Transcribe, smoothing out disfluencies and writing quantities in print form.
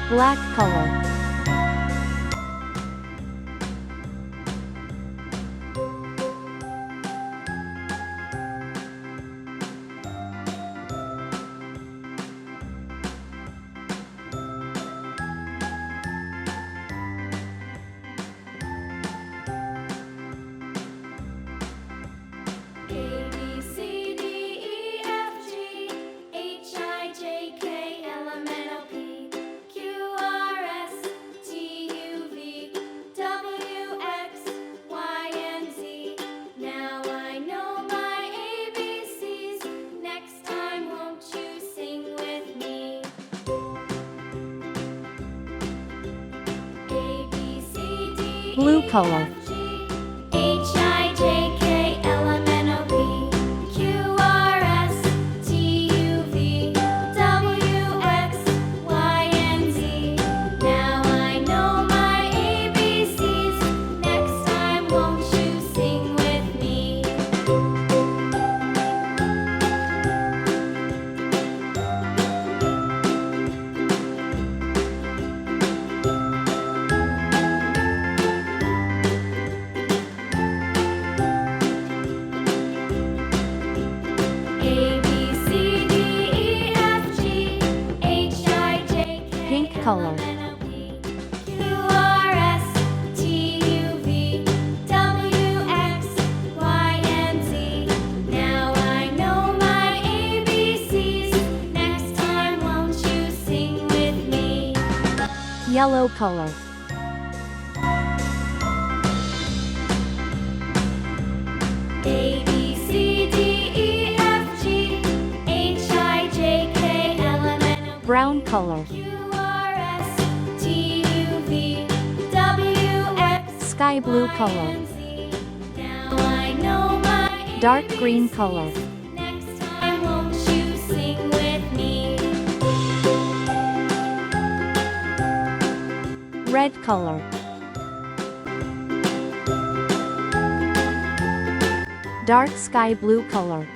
Black color. Blue color. Pink color. Yellow color. A, B, C, D, E, F, G, H, I, J, K, L, M, N, O, P, Brown color. Q, R, S, T, U, V, W, X, Sky blue Y, color. and Z. Now I know my Dark green ABCs. color. Next time won't you sing with me? Red color. Dark sky blue color.